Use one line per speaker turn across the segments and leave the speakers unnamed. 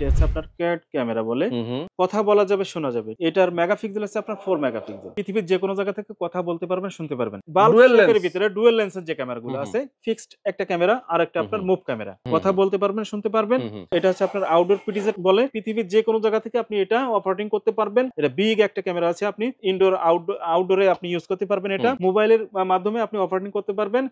এটা হচ্ছে আপনার ক্যাট ক্যামেরা বলে, কথা বলা যাবে শোনা যাবে। এটার মেগাপিক্সেল আছে আপনার 4 মেগাপিক্সেল। পৃথিবীর যে কোনো জায়গা থেকে কথা বলতে পারবেন, শুনতে পারবেন। বাল্ব শেপের ভিতরে ডুয়াল লেন্সের যে ক্যামেরাগুলো আছে, ফিক্সড একটা ক্যামেরা আর একটা আপনার মুভ ক্যামেরা, কথা বলতে পারবেন, শুনতে পারবেন। এটা হচ্ছে আপনার আউটডোর পিটিজেট বলে, পৃথিবীর যে কোনো জায়গা থেকে আপনি এটা অপারেটিং করতে পারবেন। এটা বিগ একটা ক্যামেরা আছে, আপনি ইনডোর আউটডোরে আপনি ইউজ করতে পারবেন। এটা মোবাইলের মাধ্যমে আপনি অপারেটিং করতে পারবেন।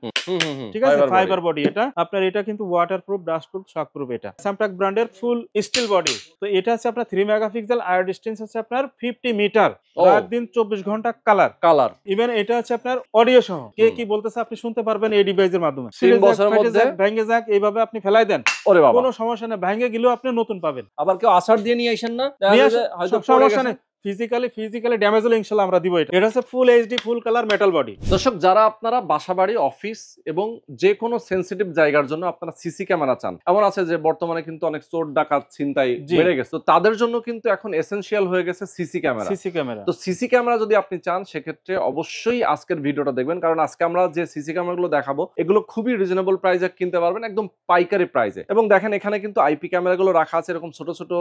ঠিক আছে, ফাইবার বডি এটা আপনার, এটা কিন্তু ওয়াটারপ্রুফ, ডাস্টপ্রুফ, শকপ্রুফ। এটা স্যামটাক ব্র্যান্ডের ফুল স্টিল বডি। তো এটা আছে আপনার 3 মেগাপিক্সেল, আয়ার ডিসটেন্স হচ্ছে আপনার 50 মিটার, রাত দিন 24 ঘন্টা কালার। ইভেন এটা হচ্ছে আপনার অডিও সহ, কে কি বলতেছে আপনি শুনতে পারবেন এই ডিভাইসের মাধ্যমে।
3 বছরের মধ্যে
ভেঙে যাক এইভাবে আপনি ফেলাই দেন,
ওরে বাবা,
কোনো সমস্যা নেই, ভেঙে গেলেও আপনি নতুন পাবেন।
আবার কেউ আসার দিয়ে নিয়ে আসেন না, হয়তো
সমস্যা নেই, ফিজিক্যালি ড্যামেজ হলে ইনশাআল্লাহ আমরা দিব। এটা হচ্ছে full HD full colour metal body.
দর্শক, যারা আপনারা বাসাবাড়ি, অফিস এবং যে কোনো সেনসিটিভ জায়গার জন্য আপনারা সিসি ক্যামেরা চান, এমন আছে যে বর্তমানে কিন্তু অনেক চোর ডাকাত ছিনতাই বেড়ে গেছে, তো তাদের জন্য কিন্তু এখন এসেনশিয়াল হয়ে গেছে সিসি ক্যামেরা। তো সিসি ক্যামেরা যদি আপনি চান, সেক্ষেত্রে অবশ্যই আজকের ভিডিওটা দেখবেন, কারণ আজকে আমরা যে সিসি ক্যামেরাগুলো দেখাবো এগুলো খুবই রিজনেবল প্রাইসে কিনতে পারবেন, একদম পাইকারি প্রাইসে। এবং দেখেন এখানে কিন্তু আইপি ক্যামেরাগুলো রাখা আছে, এরকম ছোট ছোট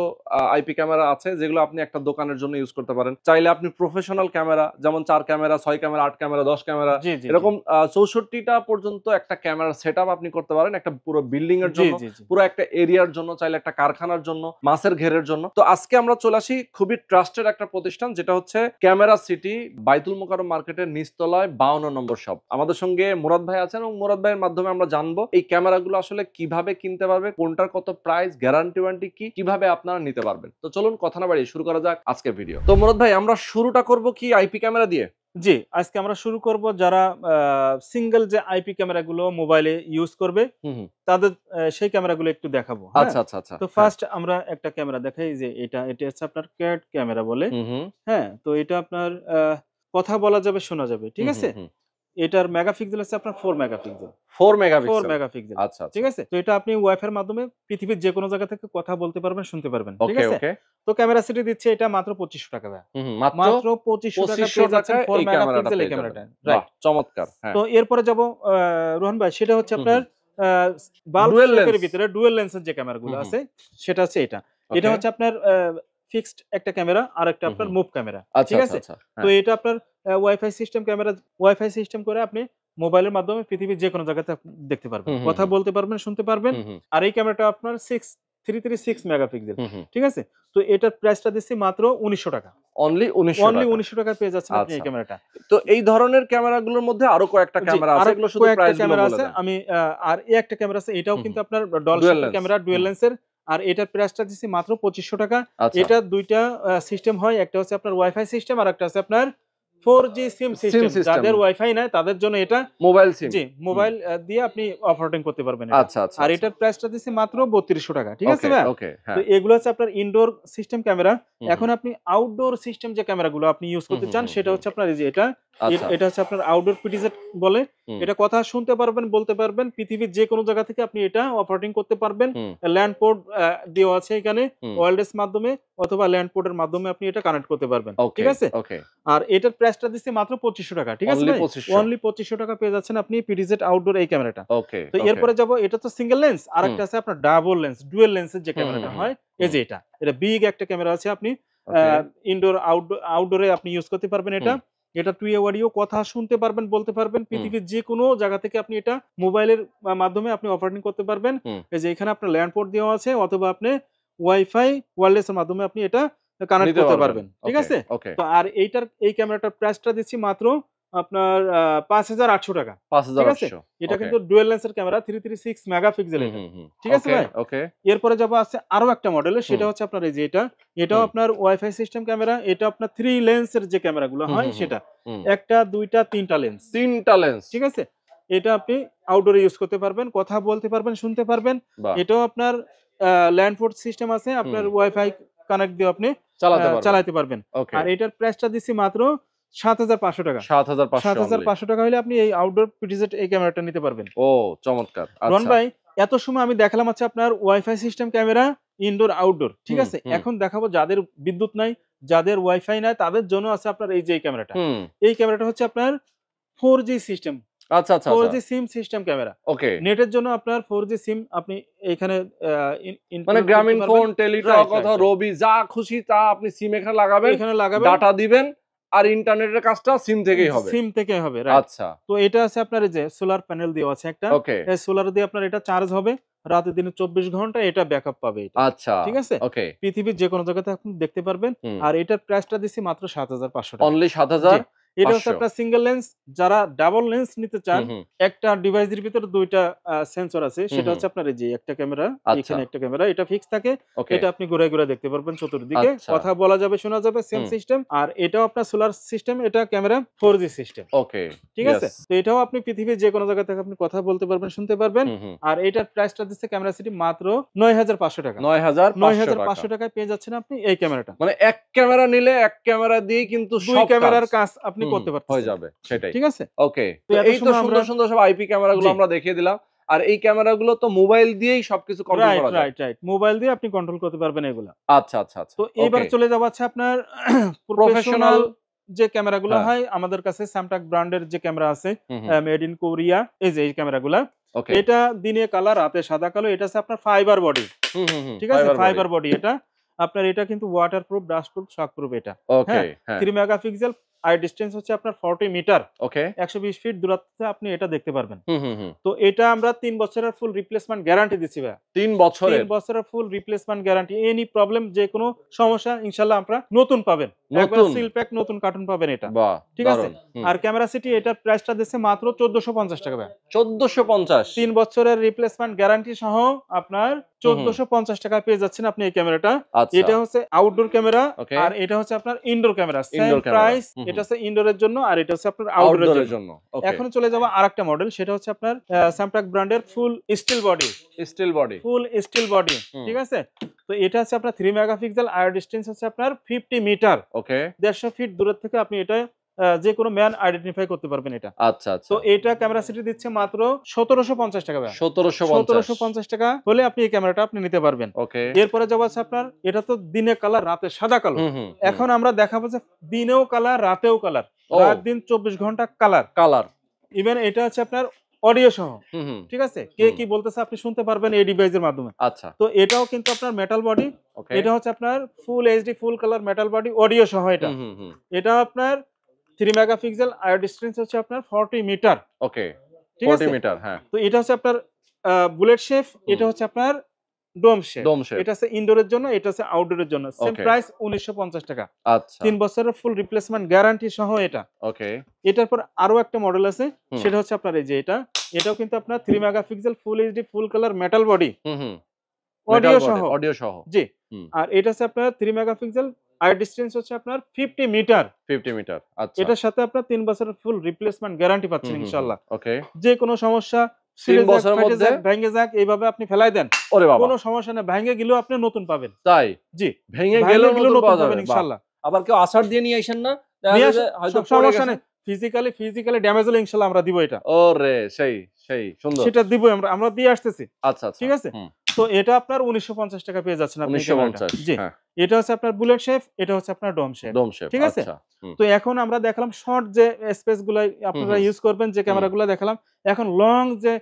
আইপি ক্যামেরা আছে যেগুলো আপনি একটা দোকানের জন্য ইউজ করতে পারেন। চাইলে আপনি প্রফেশনাল ক্যামেরা, যেমন 4 ক্যামেরা, 6 ক্যামেরা, 8 ক্যামেরা, 10 ক্যামেরা, এরকম 64টা পর্যন্ত একটা ক্যামেরা সেটআপ আপনি করতে পারেন, একটা পুরো বিল্ডিং এর জন্য, পুরো একটা এরিয়ার জন্য, চাইলে একটা কারখানার জন্য, মাছের ঘেরের জন্য। তো আজকে আমরা চলে আসি খুবই ট্রাস্টেড একটা প্রতিষ্ঠান, যেটা হচ্ছে ক্যামেরা সিটি, বাইতুল মোকাররম মার্কেটের নিচতলায় 52 নম্বর শপ। আমাদের সঙ্গে মুরাদ ভাই আছেন, এবং মুরাদ ভাইয়ের মাধ্যমে আমরা জানবো এই ক্যামেরাগুলো আসলে কিভাবে কিনতে পারবে, কোনটার কত প্রাইস, গ্যারান্টি ওয়ারেন্টি কি, কিভাবে আপনারা নিতে পারবেন। তো চলুন কথা না বাড়িয়ে শুরু করা যাক আজকের ভিডিও। তো মুরাদ ভাই, আমরা শুরুটা করব কি আইপি ক্যামেরা দিয়ে?
জি, আজকে আমরা শুরু করব যারা সিঙ্গেল যে আইপি ক্যামেরাগুলো মোবাইলে ইউজ করবে, তাদের সেই ক্যামেরাগুলো একটু দেখাবো।
আচ্ছা আচ্ছা আচ্ছা।
তো ফার্স্ট আমরা একটা ক্যামেরা দেখাই, যে এটা হচ্ছে আপনার ক্যাট ক্যামেরা বলে। হ্যাঁ, তো এটা আপনার কথা বলা যাবে শোনা যাবে, ঠিক আছে। এটার মেগাপিক্সেল আছে আপনার 4 মেগাপিক্সেল।
4 মেগাপিক্সেল।
4 মেগাপিক্সেল।
আচ্ছা,
ঠিক আছে। তো এটা আপনি ওয়াইফাই এর মাধ্যমে পৃথিবীর যে কোনো জায়গা থেকে কথা বলতে পারবেন, শুনতে পারবেন, ঠিক আছে। তো ক্যামেরা সিটি দিচ্ছে এটা মাত্র 2500 টাকা। মাত্র 2500 টাকা পেয়ে যাচ্ছেন 4 মেগাপিক্সেল এই ক্যামেরাটা।
রাইট, চমৎকার। হ্যাঁ,
তো এরপরে যাব রোহন ভাই, সেটা হচ্ছে আপনার বাল্ব শেপের ভিতরে ডুয়াল লেন্সের যে ক্যামেরাগুলো আছে, সেটা হচ্ছে এটা। এটা হচ্ছে আপনার ফিক্সড একটা ক্যামেরা আর একটা আপনার মুভ ক্যামেরা, ঠিক আছে। তো এটা আপনার wifi system camera, wifi system করে আপনি মোবাইলের মাধ্যমে পৃথিবীর যে কোনো জায়গাতে দেখতে পারবেন, কথা বলতে পারবেন, শুনতে পারবেন। আর এই ক্যামেরাটা আপনার 336 মেগাপিক্সেল, ঠিক আছে। তো এটার প্রাইসটা দিচ্ছি মাত্র 1900 টাকা।
অনলি 1900
টাকা পেয়ে যাচ্ছেন আপনি এই ক্যামেরাটা।
তো এই ধরনের ক্যামেরাগুলোর মধ্যে আরো কয়েকটা ক্যামেরা আছে, এগুলো শুধু প্রাইসগুলো বলে দেন।
আমি আর এই একটা ক্যামেরা আছে, এটাও কিন্তু আপনার ডলফিন ক্যামেরা, ডুয়াল লেন্সের, আর এটার প্রাইসটা দিচ্ছি মাত্র 2500 টাকা। এটা দুইটা সিস্টেম হয়, একটা হচ্ছে আপনার ওয়াইফাই সিস্টেম আর একটা আছে আপনার 4G সিম সিস্টেম। যাদের ওয়াইফাই নাই তাদের জন্য এটা
মোবাইল সিম।
জি, মোবাইল দিয়ে আপনি অপারেটিং করতে পারবেন।
আচ্ছা আচ্ছা।
আর এটার প্রাইসটা দিচ্ছি মাত্র 3200 টাকা, ঠিক আছে ভাই।
ওকে।
তো এগুলো হচ্ছে আপনার ইনডোর সিস্টেম ক্যামেরা। এখন আপনি আউটডোর সিস্টেম যে ক্যামেরাগুলো আপনি ইউজ করতে চান, সেটা হচ্ছে আপনার এই যে এটা হচ্ছে আপনার আউটডোর পিটিজেট বলে। এটা কথা শুনতে পারবেন, বলতে পারবেন, পৃথিবীর যে কোনো জায়গা থেকে আপনি এটা অপারেটিং করতে পারবেন। ল্যান্ড পোর্ট দেওয়া আছে এখানে, ওয়্যারলেস মাধ্যমে অথবা ল্যান্ড পোর্টের মাধ্যমে আপনি এটা কানেক্ট করতে পারবেন, ঠিক আছে। আর এটার প্রাইসটা দিচ্ছি মাত্র 2500 টাকা, ঠিক আছে ভাই। অনলি 2500 টাকা পেয়ে যাচ্ছেন আপনি পিটিজেট আউটডোর এই ক্যামেরাটা। তো এরপরে যাব, এটা তো সিঙ্গেল লেন্স, আর একটা আছে আপনার ডাবল লেন্স, ডুয়াল লেন্সের যে ক্যামেরাটা হয়, এই যে এটা বিগ একটা ক্যামেরা আছে, আপনি ইনডোর আউটডোরে আপনি ইউজ করতে পারবেন। এটা 2 অডিও, কথা শুনতে পারবেন, বলতে পারবেন, পৃথিবীর যে কোনো জায়গা থেকে আপনি এটা মোবাইলের মাধ্যমে আপনি অপারেটিং করতে পারবেন। এই যে এখানে আপনার ল্যান্ড পোর্ট দেওয়া আছে, অথবা আপনি ওয়াইফাই ওয়্যারলেস এর মাধ্যমে আপনি এটা কানেক্ট করতে পারবেন, ঠিক আছে। তো আর এই ক্যামেরাটার প্রাইসটা দিচ্ছি মাত্র আপনার 5800 টাকা, ঠিক আছে। এটা কিন্তু ডুয়াল লেন্সের ক্যামেরা, 336 মেগাপিক্সেল, ঠিক আছে ভাই। এরপরে যাব আছে আরো একটা মডেলের, সেটা হচ্ছে আপনার এই যে এটাও আপনার ওয়াইফাই সিস্টেম ক্যামেরা। এটা আপনার 3 লেন্সের যে ক্যামেরাগুলো হয়, সেটা একটা, দুইটা, তিনটা লেন্স, ঠিক আছে। এটা আপনি আউটডোরে ইউজ করতে পারবেন, কথা বলতে পারবেন, শুনতে পারবেন। এটাও আপনার ল্যান্ড পোর্ট সিস্টেম আছে, আপনার ওয়াইফাই কানেক্ট দিয়ে আপনি চালাতে পারবেন। আর এটার প্রাইসটা দিচ্ছি মাত্র 7500 টাকা। 7500 টাকা হলে আপনি এই আউটডোর পিটিজেট এই ক্যামেরাটা নিতে পারবেন।
ও চমৎকার।
রন ভাই, এত সময় আমি দেখালাম হচ্ছে আপনার wifi system camera, indoor outdoor, ঠিক আছে। এখন দেখাবো যাদের বিদ্যুৎ নাই, যাদের ওয়াইফাই নাই, তাদের জন্য আছে আপনার এই যে ক্যামেরাটা। এই ক্যামেরাটা হচ্ছে আপনার 4G সিস্টেম,
আচ্ছা আচ্ছা
4G সিম সিস্টেম ক্যামেরা।
ওকে,
নেটের জন্য আপনার 4G সিম আপনি এখানে
মানে গ্রামীণ ফোন, টেলিটক অথবা
রাইট।
রবি যা খুশি তা আপনি সিম এখানে লাগাবেন,
এখানে লাগাবেন,
ডাটা দিবেন, আর ইন্টারনেটের কাজটা সিম থেকেই হবে।
সিম থেকে হবে, রাইট।
আচ্ছা,
তো এটা আছে আপনার এই যে সোলার প্যানেল দেওয়া আছে একটা।
ওকে,
এই সোলার দিয়ে আপনার এটা চার্জ হবে। রাতে দিনে 24 ঘন্টা এটা ব্যাকআপ পাবে এটা।
আচ্ছা,
ঠিক আছে?
ওকে,
পৃথিবীর যে কোনো জায়গাতে আপনি দেখতে পারবেন। আর এটার প্রাইসটা দিছি মাত্র ৭৫০০ টাকা।
অনলি
জি।
৭,৫০০।
এটা হচ্ছে আপনার সিঙ্গেল লেন্স। যারা ডাবল লেন্স নিতে চান,
হুম, হুম,
একটা ডিভাইসের ভিতরে ২ টা সেন্সর আছে।
হুম,
সেটা
হুম।
হচ্ছে আপনার এই যে একটা ক্যামেরা,
আচ্ছা,
এখানে একটা ক্যামেরা। এটা ফিক্স থাকে।
ওকে,
এটা আপনি ঘুরায়, ঘুরায় দেখতে পারবেন চতুর্দিকে।
আচ্ছা,
কথা বলা যাবে, শোনা যাবে, সেম
হুম,
সিস্টেম। আর এটাও আপনার সোলার সিস্টেম, এটা ক্যামেরা 4G সিস্টেম।
ওকে,
ঠিক আছে?
ইয়েস,
তো এটাও আপনি পৃথিবীর যে কোনো জায়গা থেকে আপনি কথা বলতে পারবেন, শুনতে পারবেন।
হুম, হুম।
আর এটার প্রাইসটা দিচ্ছে ক্যামেরা সিটি মাত্র ৯৫০০ টাকা।
৯,৫০০ টাকা।
৯৫০০ টাকায় পেয়ে যাচ্ছেন আপনি এই ক্যামেরাটা।
মানে এক ক্যামেরা নিলে এক ক্যামেরা দিয়েই কিন্তু
২
সব
ক্যামেরার
কাজ
কাজ আপনি করতে
হয়ে
পারতেছেন।
যাবে, সেটাই।
ঠিক আছে?
ওকে,
তো
তো
এত
এই তো
সময়
সুন্দর
আমরা
সুন্দর সব আইপি ক্যামেরাগুলো
জি।
আমরা দেখিয়ে দিলাম। আর এই ক্যামেরাগুলো তো মোবাইল দিয়েই সবকিছু কন্ট্রোল করা যায়।
রাইট। মোবাইল দিয়ে আপনি কন্ট্রোল করতে পারবেন এগুলা।
আচ্ছা, আচ্ছা, আচ্ছা।
তো
ওকে,
এবার চলে যাবো হচ্ছে আপনার
প্রফেশনাল,
প্রফেশনাল যে ক্যামেরাগুলো
হ্যাঁ,
হয় আমাদের কাছে Samtag ব্র্যান্ডের যে ক্যামেরা আছে,
হুম, হুম,
মেড ইন কোরিয়া, এই যে এই ক্যামেরাগুলা।
ওকে,
এটা দিনে কালা, রাতে সাদা কালো। এটা হচ্ছে আপনার ফাইবার বডি।
হুম, হুম, হুম,
ঠিক আছে?
Fibre body.
ফাইবার বডি এটা। আপনার এটা কিন্তু ওয়াটারপ্রুফ, ডাস্টপ্রুফ, শকপ্রুফ এটা।
ওকে,
হ্যাঁ?
হ্যাঁ,
3 মেগাপিক্সেল, আই ডিসটেন্স হচ্ছে আপনার 40 মিটার।
ওকে,
১২০ ফিট দূরত্বে আপনি এটা দেখতে পারবেন।
হুম, হুম, হুম।
তো এটা আমরা ৩ বছরের ফুল রিপ্লেসমেন্ট গ্যারান্টি দিচ্ছি ভাইয়া।
৩
৩
বছরের?
বছরের ফুল রিপ্লেসমেন্ট গ্যারান্টি। এনি প্রবলেম, যেকোনো সমস্যা ইনশাআল্লাহ আপনারা নতুন পাবেন। একবার
নতুন?
সিল প্যাক নতুন কার্টুন পাবেন এটা।
বাহ!
ঠিক আছে?
দারুণ। হুম।
আর ক্যামেরা সিটি এটার প্রাইসটা দিচ্ছে মাত্র ১৪৫০ টাকা ভাইয়া।
১৪৫০?
৩ বছরের রিপ্লেসমেন্ট গ্যারান্টি সহ আপনার
হুম, হুম।
১৪৫০ টাকায় পেয়ে যাচ্ছেন আপনি এই ক্যামেরাটা।
আচ্ছা,
এটা হচ্ছে আউটডোর ক্যামেরা,
ওকে,
আর এটা হচ্ছে আপনার indoor camera. Same
indoor camera.
Price.
হুম,
এটা
হুম।
হচ্ছে ইনডোরের জন্য, আর এটা হচ্ছে আপনার আউটডোরের
আউটডোরের
জন্য।
জন্য। ওকে।
এখন চলে যাবো আরেকটা মডেল। সেটা হচ্ছে আপনার Samtag ব্র্যান্ডের full steel body.
Steel body.
Full steel body.
হুম।
ঠিক আছে? তো এটা হচ্ছে আপনার 3 মেগাপিক্সেল, আর ডিসটেন্স হচ্ছে আপনার 50 মিটার।
ওকে।
১৫০ ফিট দূরের থেকে আপনি এটা যেকোনো ম্যান আইডেন্টিফাই করতে পারবেন এটা।
আচ্ছা,
তো
আচ্ছা।
এটা ক্যামেরা সিটি দিচ্ছে মাত্র ১৭৫০ টাকা ভাইয়া।
১৭৫০।
১৭৫০ টাকা হলে আপনি এই ক্যামেরাটা আপনি নিতে পারবেন।
ওকে।
এরপরে যাবো হচ্ছে আপনার, এটা তো দিনে কালার, রাতে সাদা কালো।
হুম, হুম, হুম।
এখন আমরা দেখাবো যে দিনেও কালার, রাতেও কালার।
ও!
রাত দিন ২৪ ঘন্টা কালার।
কালার।
ইভেন এটা হচ্ছে আপনার অডিও সহ।
হুম, হুম।
ঠিক আছে? কে
হুম।
কি বলতেছে আপনি শুনতে পারবেন এই ডিভাইসের মাধ্যমে।
আচ্ছা।
তো এটাও কিন্তু আপনার মেটাল বডি।
ওকে।
এটা হচ্ছে আপনার ফুল HD full colour metal body audio সহ এটা।
হুম, হুম, হুম।
এটা আপনার 3 মেগাপিক্সেল, আর ডিসটেন্স হচ্ছে আপনার 40 মিটার।
ওকে।
ঠিক
40
আছে?
মিটার, হ্যাঁ।
তো এটা হচ্ছে আপনার বুলেট শেপ,
হুম।
এটা হচ্ছে আপনার ডোম শেপ।
ডোম শেপ।
এটা হচ্ছে ইনডোরের জন্য, এটা হচ্ছে আউটডোরের জন্য। সেম
ওকে।
প্রাইস ১৯৫০ টাকা।
আচ্ছা।
৩ বছরের ফুল রিপ্লেসমেন্ট গ্যারান্টি সহ এটা।
ওকে।
এটার পর আরো একটা মডেল আছে।
হুম।
সেটা হচ্ছে আপনার এই যে এটা। এটাও কিন্তু আপনার 3 megapixel full HD full colour metal body
হুম, হুম। মেটাল
অডিও
বডি,
সহ।
অডিও সহ।
জি।
হুম।
আর এটা হচ্ছে আপনার ৩ মেগাপিক্সেল, আর ডিসটেন্স হচ্ছে আপনার 50 মিটার।
50 মিটার। আচ্ছা।
এটার সাথে আপনার ৩ বছরের ফুল রিপ্লেসমেন্ট গ্যারান্টি
হুম,
পাচ্ছেন
হুম, হুম।
ইনশাআল্লাহ।
ওকে।
যেকোনো সমস্যা
৩
ছিঁড়ে যাক,
বছরের
ফেটে
মধ্যে?
যাক, ভেঙে যাক, এইভাবে আপনি ফেলাই দেন।
ওরে বাবা!
কোনো সমস্যা নাই। ভেঙে গেলেও আপনি নতুন পাবেন।
তাই?
জি।
ভেঙে
ভেঙে
গেলেও
গেলেও
নতুন
নতুন
পাওয়া
পাবেন
যাবে? বাহ!
ইনশাআল্লাহ।
আবার কেউ আছাড় দিয়ে নিয়ে আইসেন না? দেখা
নিয়ে
যায় যে
আসুন,
হয়তো পড়ে
সমস্যা
গেছে।
নেই। ফিজিক্যালি ড্যামেজ হলে ইনশাআল্লাহ আমরা দিব এটা।
ওরে! সেই, সেই সুন্দর।
সেটা দিবই আমরা। আমরা দিয়ে আসতেছি।
আচ্ছা, আচ্ছা।
ঠিক আছে?
হুম।
তো এটা আপনার ১৯৫০ টাকা পেয়ে যাচ্ছেন আপনি এই ক্যামেরাটা।
১৯৫০,
জি।
হ্যাঁ।
এটা হচ্ছে আপনার বুলেট শেপ, এটা হচ্ছে আপনার ডোম শেপ।
ডোম শেপ।
ঠিক আছে?
আচ্ছা। হুম।
তো এখন আমরা দেখালাম শর্ট যে স্পেস গুলা
হুম,
আপনারা
হুম।
ইউজ করবেন, যে
হুম।
ক্যামেরাগুলো দেখালাম। এখন লং যে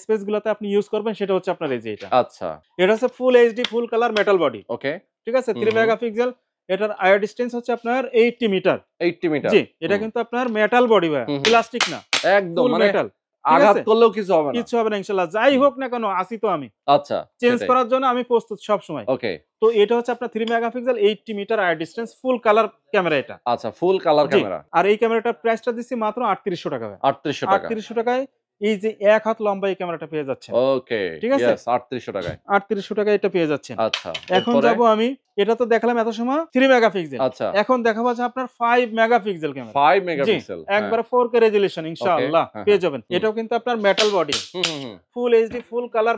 স্পেস গুলাতে আপনি ইউজ করবেন, সেটা হচ্ছে আপনার এই যে এটা।
আচ্ছা।
এটা হচ্ছে full HD full colour metal body.
Okay.
ঠিক আছে?
হুম,
3
হুম।
মেগাপিক্সেল। এটার আয়ার ডিসটেন্স হচ্ছে আপনার 80 মিটার।
80 মিটার।
জি। এটা
হুম।
কিন্তু আপনার মেটাল বডি ভাইয়া,
হুম, হুম।
প্লাস্টিক না।
একদম
ফুল
মানে
মেটাল। ঠিক
আঘাত
আছে?
করলেও কিছু হবে না।
কিচ্ছু হবে না ইনশাআল্লাহ। যাই
হুম।
হোক না কেন, আছি তো আমি।
আচ্ছা,
চেঞ্জ
সেটাই।
করার জন্য আমি প্রস্তুত সবসময়।
ওকে।
তো এটা হচ্ছে আপনার 3 মেগাপিক্সেল, 80 মিটার আয়ার ডিসটেন্স ফুল কালার ক্যামেরা এটা।
আচ্ছা, ফুল কালার
জি।
ক্যামেরা।
আর এই ক্যামেরাটার প্রাইসটা দিচ্ছি মাত্র ৩৮০০ টাকা ভাইয়া।
৩৮০০ টাকা।
৩৮০০ টাকায় এই যে ১ হাত লম্বা এই ক্যামেরাটা পেয়ে যাচ্ছেন।
ওকে।
ঠিক আছে?
ইয়েস, ৩৮০০ টাকায়।
৩৮০০ টাকায় এটা পেয়ে যাচ্ছেন।
আচ্ছা।
এখন
এরপরে?
যাবো আমি, এটা তো দেখালাম এত সময় 3 মেগাপিক্সেল।
আচ্ছা।
এখন দেখাবো যে আপনার 5 মেগাপিক্সেল ক্যামেরা।
5
জি,
মেগাপিক্সেল। হ্যাঁ।
একবারে 4K রেজোলিউশন ইনশাআল্লাহ
হ্যাঁ,
পেয়ে
হ্যাঁ।
যাবেন।
হুম।
এটাও কিন্তু আপনার মেটাল বডি।
হুম, হুম, হুম।
Full HD full colour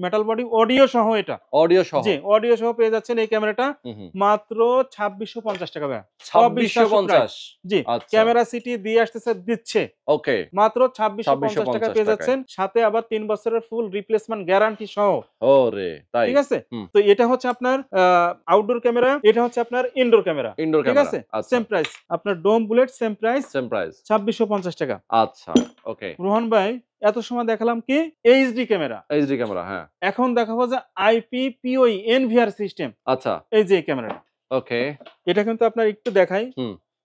metal body audio সহ এটা।
অডিও সহ।
জি, অডিও সহ পেয়ে যাচ্ছেন এই ক্যামেরাটা
হুম, হুম।
মাত্র ২৬৫০ টাকা ভাইয়া।
২৬৫০।
জি,
আচ্ছা।
ক্যামেরা সিটি দিয়ে আসতেছে, দিচ্ছে।
ওকে।
মাত্র ২৬৫০ টাকা পেয়ে
২৬৫০
যাচ্ছেন। সাথে আবার ৩ বছরের ফুল রিপ্লেসমেন্ট গ্যারান্টি সহ।
ওরে! তাই?
ঠিক আছে?
হুম।
তো এটা হচ্ছে আপনার আউটডোর ক্যামেরা, এটা হচ্ছে আপনার ইনডোর ক্যামেরা।
ইনডোর
ঠিক
ক্যামেরা,
আছে,
আচ্ছা
সেম প্রাইস। আপনার dome bullet same price,
same price
2650 টাকা।
আচ্ছা ওকে।
রোহন ভাই, এত সময় দেখালাম কি এইচডি ক্যামেরা,
এইচডি ক্যামেরা, হ্যাঁ
এখন দেখাবো যে আইপি পিওই এনভিআর সিস্টেম।
আচ্ছা
এই যে ক্যামেরাটা,
ওকে।
এটা কিন্তু আপনার একটু দেখাই,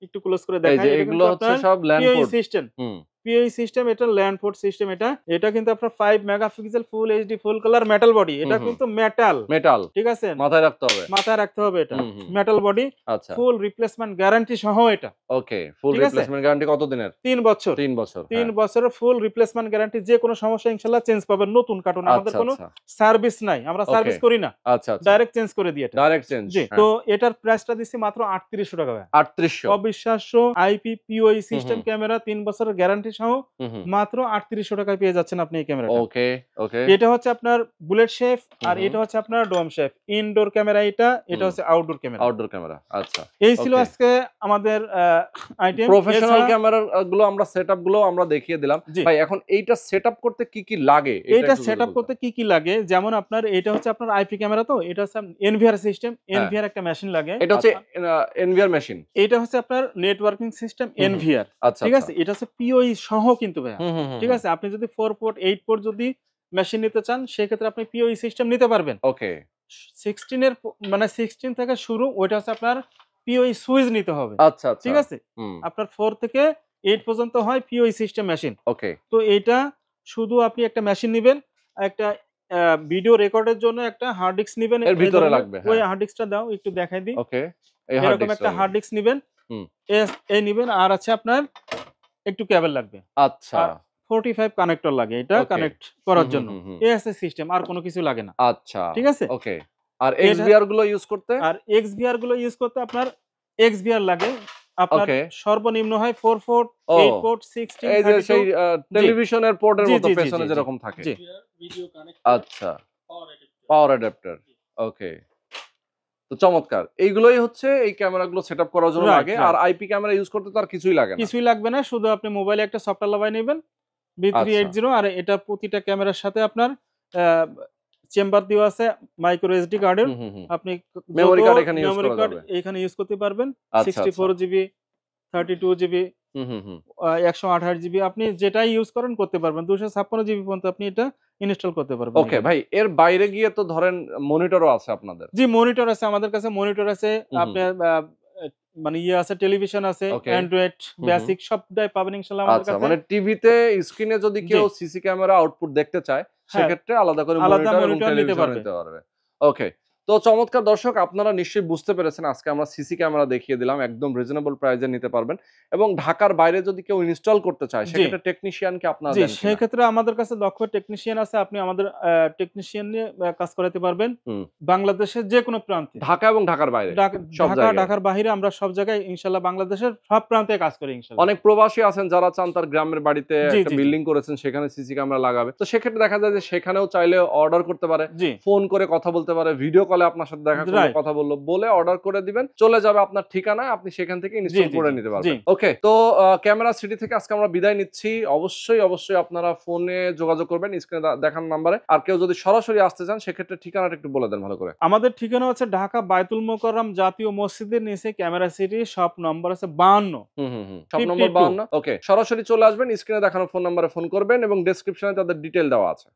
একটু ক্লোজ করে
এই
দেখাই।
যে
এটা
এগুলো
কিন্তু
হচ্ছে
আপনার
সব ল্যান্ড
পিওই
পোর্ট।
সিস্টেম, পিওই সিস্টেম, এটা ল্যান্ডফোর্ড সিস্টেম। এটা কিন্তু আপনার 5 megapixel full HD full colour metal body. এটা কিন্তু মেটাল,
মেটাল,
ঠিক আছে,
মাথায় রাখতে হবে,
মাথায় রাখতে হবে। এটা মেটাল বডি,
আচ্ছা
ফুল রিপ্লেসমেন্ট গ্যারান্টি সহ এটা।
ওকে, ফুল
ঠিক আছে?
রিপ্লেসমেন্ট গ্যারান্টি কত দিনের?
3 বছর।
3 বছর,
3 বছরের ফুল রিপ্লেসমেন্ট গ্যারান্টি। যে কোনো সমস্যা ইনশাআল্লাহ চেঞ্জ পাবেন, নতুন কার্টুন। আমাদের কোনো সার্ভিস নাই, আমরা সার্ভিস করি না,
আচ্ছা আচ্ছা,
ডাইরেক্ট চেঞ্জ করে দিই এটা।
Direct change.
জি, তো এটার প্রাইসটা দিচ্ছি মাত্র 3800 টাকা।
3800,
অবিশ্বাস্য আইপি পিওই সিস্টেম ক্যামেরা, 3 বছরের গ্যারান্টি সহ মাত্র 3800 টাকায় পেয়ে যাচ্ছেন আপনি এই ক্যামেরাটা।
ওকে ওকে।
এটা হচ্ছে আপনার বুলেট শেফ, আর এটা হচ্ছে আপনার ডোম শেফ। ইনডোর ক্যামেরা এটা হচ্ছে আউটডোর ক্যামেরা।
আউটডোর ক্যামেরা, আচ্ছা।
এই ছিল আজকে আমাদের আইটেম।
প্রফেশনাল ক্যামেরা গুলো আমরা সেটআপ গুলো আমরা দেখিয়ে দিলাম ভাই। এখন এইটা সেটআপ করতে কি কি লাগে?
এটা সেটআপ করতে কি কি লাগে, যেমন আপনার এটা হচ্ছে আপনার আইপি ক্যামেরা, তো এটা হচ্ছে এনভিআর সিস্টেম। এনভিআর একটা মেশিন লাগে,
এটা হচ্ছে এনভিআর মেশিন।
এটা হচ্ছে আপনার নেটওয়ার্কিং সিস্টেম এনভিআর, ঠিক আছে। এটা হচ্ছে পিওই সহ কিন্তু ভাইয়া, ঠিক আছে। আপনি যদি 4 পোর্ট 8 পোর্ট যদি মেশিন নিতে চান, সেক্ষেত্রে আপনি পিওই সিস্টেম নিতে পারবেন।
ওকে,
16 এর মানে 16 থেকে শুরু, ওইটা হচ্ছে আপনার পিওই সুইচ নিতে হবে।
আচ্ছা আচ্ছা,
ঠিক আছে। আপনার 4 থেকে 8 পর্যন্ত হয় পিওই সিস্টেম মেশিন।
ওকে,
তো এটা শুধু আপনি একটা মেশিন নেবেন, একটা ভিডিও রেকর্ডের জন্য একটা হার্ড ডিস্ক নেবেন।
এর ভিতরে লাগবে,
ওই হার্ড ডিস্কটা দাও, একটু দেখাই দিই।
ওকে,
এরকম একটা হার্ড ডিস্ক নেবেন, এই নেবেন। আর আছে আপনার একটু কেবল লাগবে,
আচ্ছা,
45 কানেক্টর লাগে এটা কানেক্ট করার জন্য। এই আছে সিস্টেম, আর কোনো কিছু লাগে না।
আচ্ছা,
ঠিক আছে,
ওকে। আর এক্সভিআর গুলো ইউজ করতে,
আর এক্সভিআর গুলো ইউজ করতে আপনার এক্সভিআর লাগে। আপনার সর্বনিম্ন হয় 4 পোর্ট, 8 পোর্ট, 16,
এই যে সেই টেলিভিশনের পোর্টের মতো পেছনে যেরকম থাকে। আচ্ছা, পাওয়ার অ্যাডাপ্টার, ওকে। তো চমৎকার। এইগুলোই হচ্ছে এই ক্যামেরাগুলো সেটআপ করার জন্য লাগে। আর আইপি ক্যামেরা ইউজ করতে তো আর কিছুই লাগে না।
কিছুই লাগবে না, শুধু আপনি মোবাইলে একটা সফটওয়্যার লাগাই নেবেন V380। আর এটা প্রতিটা ক্যামেরার সাথে আপনার চেম্বার দেওয়া আছে মাইক্রো এসডি কার্ডের। আপনি
মেমরি কার্ড এখানে ইউজ করা যাবে,
এখানে ইউজ করতে পারবেন। 64 জিবি, 32 জিবি, 128 জিবি, আপনি যেটাই ইউজ করেন করতে পারবেন। 256 জিবি পর্যন্ত আপনি এটা ইনস্টল করতে পারবেন।
ওকে ভাই, এর বাইরে গিয়ে তো ধরেন মনিটরও আছে আপনাদের?
জি, মনিটর আছে, আমাদের কাছে মনিটর আছে। আপনার মানে আছে, টেলিভিশন আছে, অ্যান্ড্রয়েড বেসিক সবটাই পাবেন ইনশাআল্লাহ আমাদের কাছে।
মানে টিভিতে স্ক্রিনে যদি কেউ সিসি ক্যামেরা আউটপুট দেখতে চায়, সেক্ষেত্রে আলাদা করে মনিটর এবং টেলিভিশন নিতে পারবে। ওকে, তো চমৎকার দর্শক, আপনারা নিশ্চয়ই বুঝতে পেরেছেন আজকে আমরা সিসি ক্যামেরা দেখিয়ে দিলাম, একদম রিজনেবল প্রাইসে নিতে পারবেন। এবং ঢাকার বাইরে যদি কেউ ইনস্টল করতে চায়, সেক্ষেত্রে টেকনিশিয়ান কি আপনারা দেন?
সেই ক্ষেত্রে আমাদের কাছে দক্ষ টেকনিশিয়ান আছে, আপনি আমাদের টেকনিশিয়ান নিয়ে কাজ করাতে পারবেন বাংলাদেশের যে কোনো প্রান্তে।
ঢাকা এবং ঢাকার বাইরে,
ঢাকার বাইরে আমরা সব জায়গায় ইনশাআল্লাহ বাংলাদেশের সব প্রান্তে কাজ করি ইনশাআল্লাহ।
অনেক প্রবাসী আছেন যারা চান তার গ্রামের বাড়িতে একটা বিল্ডিং করেছেন, সেখানে সিসি ক্যামেরা লাগাবে। তো সেক্ষেত্রে দেখা যায় যে সেখানেও চাইলে অর্ডার করতে পারে, ফোন করে কথা বলতে পারে, ভিডিও কলে আপনার সাথে দেখা করে কথা বললো, বলে অর্ডার করে দিবেন, চলে যাবে আপনার ঠিকানায়, আপনি সেখান থেকে ইনস্টল করে নিতে পারবেন। ওকে, তো ক্যামেরা সিটি থেকে আজকে আমরা বিদায় নিচ্ছি। অবশ্যই আপনারা ফোনে যোগাযোগ করবেন স্ক্রিনে দেখানো নাম্বারে। আর কেউ যদি সরাসরি আসতে চান, সেক্ষেত্রে ঠিকানাটা একটু বলে দেন ভালো করে।
আমাদের ঠিকানা হচ্ছে ঢাকা বায়তুল মোকাররম জাতীয় মসজিদের নিচে ক্যামেরা সিটি, শপ নম্বর আছে 52।
Shop number 52। ওকে, সরাসরি চলে আসবেন, স্ক্রিনে দেখানো ফোন নাম্বারে ফোন করবেন এবং ডেসক্রিপশনে তাদের ডিটেইল দেওয়া আছে।